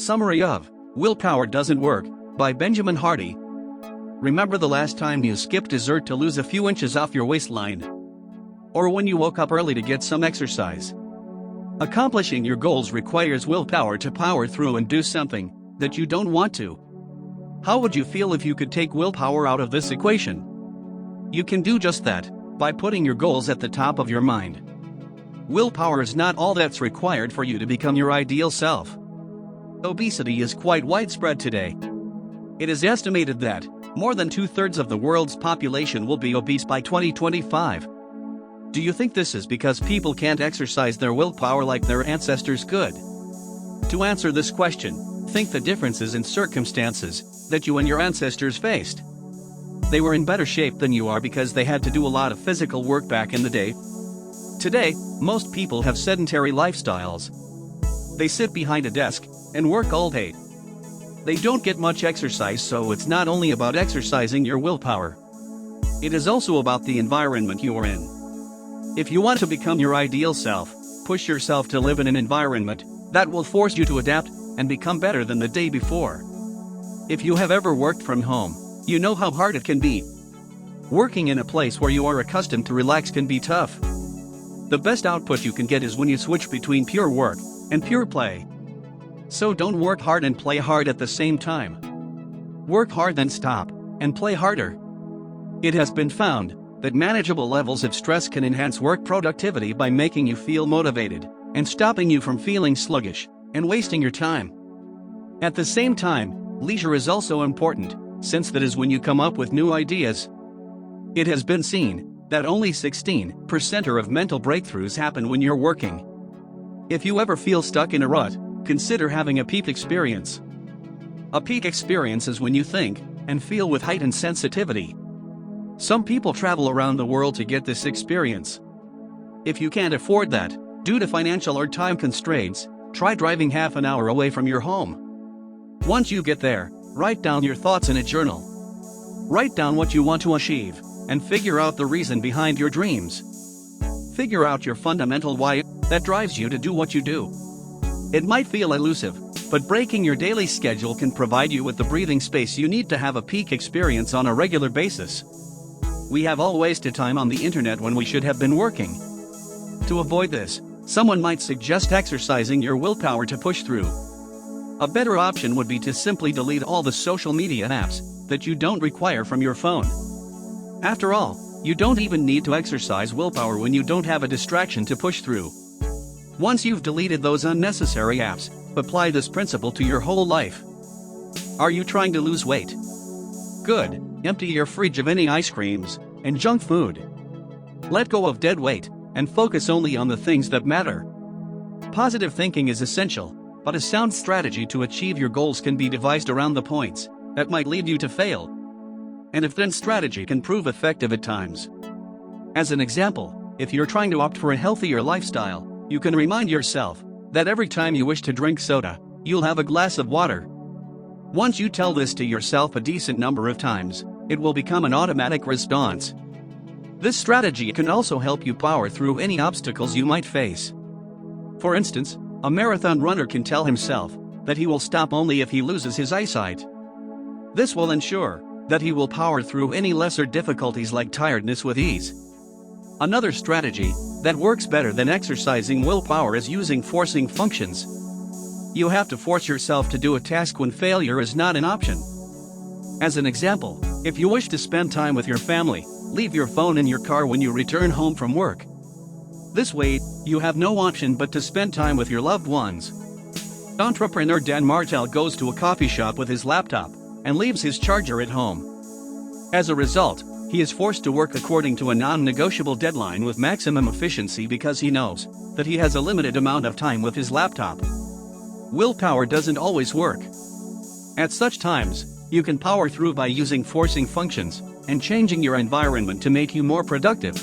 Summary of Willpower Doesn't Work by Benjamin Hardy. Remember the last time you skipped dessert to lose a few inches off your waistline? Or when you woke up early to get some exercise? Accomplishing your goals requires willpower to power through and do something that you don't want to. How would you feel if you could take willpower out of this equation? You can do just that by putting your goals at the top of your mind. Willpower is not all that's required for you to become your ideal self. Obesity is quite widespread today. It is estimated that more than 2/3 of the world's population will be obese by 2025. Do you think this is because people can't exercise their willpower like their ancestors could? To answer this question, think the differences in circumstances that you and your ancestors faced. They were in better shape than you are because they had to do a lot of physical work back in the day. Today, most people have sedentary lifestyles. They sit behind a desk and work all day. They don't get much exercise, so it's not only about exercising your willpower. It is also about the environment you are in. If you want to become your ideal self, push yourself to live in an environment that will force you to adapt and become better than the day before. If you have ever worked from home, you know how hard it can be. Working in a place where you are accustomed to relax can be tough. The best output you can get is when you switch between pure work and pure play. So don't work hard and play hard at the same time. Work hard, then stop and play harder. It has been found that manageable levels of stress can enhance work productivity by making you feel motivated and stopping you from feeling sluggish and wasting your time. At the same time, leisure is also important, since that is when you come up with new ideas. It has been seen that only 16% of mental breakthroughs happen when you're working. If you ever feel stuck in a rut, consider having a peak experience. A peak experience is when you think and feel with heightened sensitivity. Some people travel around the world to get this experience. If you can't afford that, due to financial or time constraints, try driving half an hour away from your home. Once you get there, write down your thoughts in a journal. Write down what you want to achieve, and figure out the reason behind your dreams. Figure out your fundamental why that drives you to do what you do. It might feel elusive, but breaking your daily schedule can provide you with the breathing space you need to have a peak experience on a regular basis. We have all wasted time on the internet when we should have been working. To avoid this, someone might suggest exercising your willpower to push through. A better option would be to simply delete all the social media apps that you don't require from your phone. After all, you don't even need to exercise willpower when you don't have a distraction to push through. Once you've deleted those unnecessary apps, apply this principle to your whole life. Are you trying to lose weight? Good. Empty your fridge of any ice creams and junk food. Let go of dead weight and focus only on the things that matter. Positive thinking is essential, but a sound strategy to achieve your goals can be devised around the points that might lead you to fail. And if then strategy can prove effective at times. As an example, if you're trying to opt for a healthier lifestyle, you can remind yourself that every time you wish to drink soda, you'll have a glass of water. Once you tell this to yourself a decent number of times, it will become an automatic response. This strategy can also help you power through any obstacles you might face. For instance, a marathon runner can tell himself that he will stop only if he loses his eyesight. This will ensure that he will power through any lesser difficulties like tiredness with ease. Another strategy that works better than exercising willpower is using forcing functions. You have to force yourself to do a task when failure is not an option. As an example, if you wish to spend time with your family, leave your phone in your car when you return home from work. This way, you have no option but to spend time with your loved ones. Entrepreneur Dan Martell goes to a coffee shop with his laptop and leaves his charger at home. As a result, he is forced to work according to a non-negotiable deadline with maximum efficiency because he knows that he has a limited amount of time with his laptop. Willpower doesn't always work. At such times, you can power through by using forcing functions and changing your environment to make you more productive.